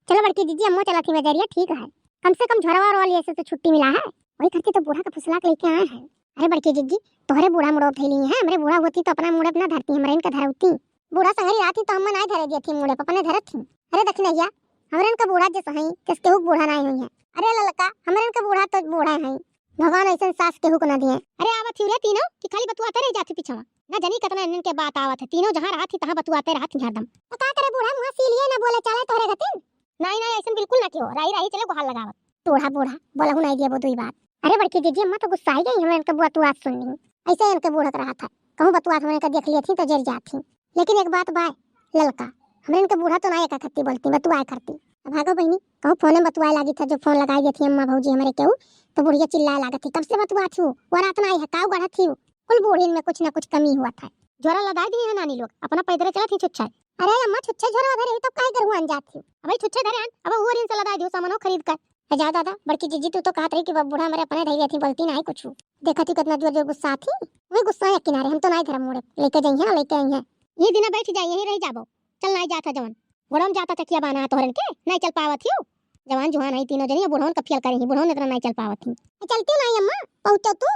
चलो बड़की जीजी अम्मो चला थी बजरिया ठीक है, कम से कम झोरवा वाली ऐसे तो छुट्टी मिला है। वही करती तो बूढ़ा का फुसला के लेके आए हैं। अरे बड़की जीजी तोहरे बूढ़ा मुड़ो थैली है, हमरे बूढ़ा होती तो अपना मुड़े अपना धरती, हमरे इनका धरती। बूढ़ा संगरी आती तो हम नहीं धरे दिए थी मुड़े पपने धरत थी। अरे दखनैया हमरे इनका बूढ़ा जैसा है किस केहू बूढ़ा नहीं हुई है। अरे ललका हमरे इनका बूढ़ा तो बूढ़ा है, भगवान ऐसा सास केहू को ना दिए। अरे आवत ही रे तीनों कि खाली बतुआते रह जाती पीछवा, ना जानी कितना इनके बात आवत है। तीनों जहां रहत थी तहां बतुआते रहत थी हरदम। तो का करे बूढ़ा मुंह सी लिए ना बोले चले तोहरे गतिन। नहीं नहीं ऐसा बिल्कुल ना क्यों, राई राई चले गुहार लगावत। बूढ़ा बूढ़ा बोला हूं नहीं दिए वो दुई बात। अरे बड़की जीजी अम्मा तो गुस्सा आई गई, हमें इनका बतुआत सुन ली। ऐसे इनके बूढ़ा का रहा था, कहूं बतुआत होने का देख ली थी तो जर जाती। लेकिन एक बात बाय ललका, हमरे इनके बूढ़ा तो नहीं करती बोलती बतुआए करती। भागो बहनी कहूं फोन में बतुआए लागी था, जो फोन लगाई दी थी अम्मा भौजी हमारे केहू तो बुढ़िया चिल्लाए लागत थी, कब से बतुआ थी वो रात ना आई है काऊ गढ़ा थी। कुल बूढ़ी में कुछ ना कुछ कमी हुआ था। जोरा लगा दी है नानी लोग अपना पैदल चला थी छुच्छा। अरे अम्मा छुच्छे झोरा धरे तो काहे कर हुआ अन जाती। अब छुच्छे धरे अब वो रिन से लगा दियो सामानो खरीद कर। जा दादा बड़की जीजी तू तो कहत रही कि बूढ़ा मेरे अपने धैर्य थी बोलती नहीं कुछ। देखा थी कितना जोर जोर गुस्सा थी, वही गुस्सा है किनारे हम तो नहीं धरम मोड़े लेके जाइए लेके आई है। ये दिन बैठ जाइए यहीं रह जाबो, चल नहीं जाता जवन बड़म जाता तकिया बाना तोहरन के नहीं चल पावत हियो। जवान जुहान नहीं तीनों जनी बुढ़वन कफियल करी बुढ़वन इतना नहीं चल पावत थी। चलती नहीं अम्मा पहुंचो तो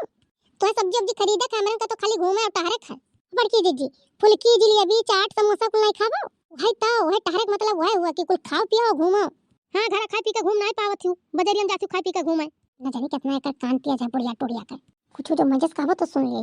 सब्जी सब्जी खरीदे कैमरन का तो खाली घूमे और टहरे खाए। बड़की जीजी फुलकी जलेबी चाट समोसा कुल नहीं खाबो भाई ता वही टहरे का मतलब वही हुआ कि कुल खाओ पियो घूमो। हां घर खा पी के घूम नहीं पावत हूं, बजरियन जाती खा पी के घूमे न जानी कितना एक कान पिया जाए बुढ़िया टोड़िया कर कुछ जो मजस खाबो तो सुन ले।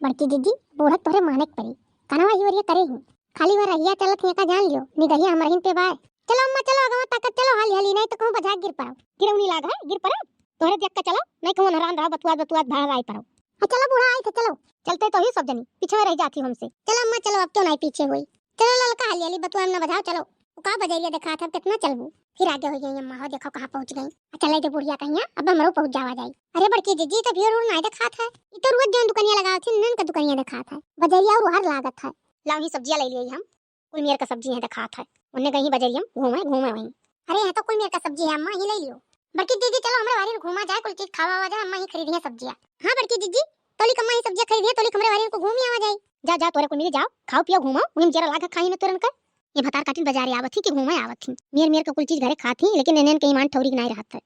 बड़की जीजी बूढ़ा तोरे माने पड़ी कनवा ही और ये करे ही खाली वर रहिया चलत है का जान लियो निगहिया हमरहिन पे बाय। चलो अम्मा चलो अगवा ताकत चलो हाली हाली नहीं तो कहूं बजा गिर पड़ो गिरौनी लाग है गिर पड़ो तोरे देख के चलो नहीं कहूं नरान रहा बतुआ बतुआ भाग आई पड़ो। चलो बूढ़ा आई थे चलो चलते तो ही सब जनी पीछे रह जाती हमसे। चलो अम्मा चलो अब तो नहीं पीछे हुई। चलो ललका हाली हाली बतुआ ना बजाओ चलो का बजरिया दिखा था कितना चलबू फिर आगे हो गई अम्मा हो देखो कहां पहुंच गई। चले तो बुढ़िया कहिया अब हमरो पहुंच जावा जाई। अरे बड़की जीजी तो भीड़ उड़ नहीं दिखा था ई तो रोज जोन दुकानिया लगा थी नन का दुकानिया दिखा था बजरिया और हर लागत है। लाओ ही सब्जियां ले लिए हम कुल मेर का सब्जी है दिखा था उन्ने कहीं बजरिया घूमे घूमे वहीं। अरे है तो कुल मेर का सब्जी है अम्मा ही ले लियो। बड़की जीजी चलो हमरा बारी घूमा जाए कुल चीज खावा आवा जाए अम्मा ही खरीदी है सब्जियां। हां बड़की जीजी तोली कम्मा ही सब्जियां खरीदी है तोली कमरे वाली को घूम आवा जाए। जा जा तोरे को मिल जाओ खाओ पियो घूमो वहीं जरा लागा खाई न तुरंत कर। ये भतार काटिन बाजार आवत थी कि घूमे आवत थी मेर मेर का कुल चीज घरे खाती लेकिन इन्हें के ईमान ठौरी नहीं रहत है।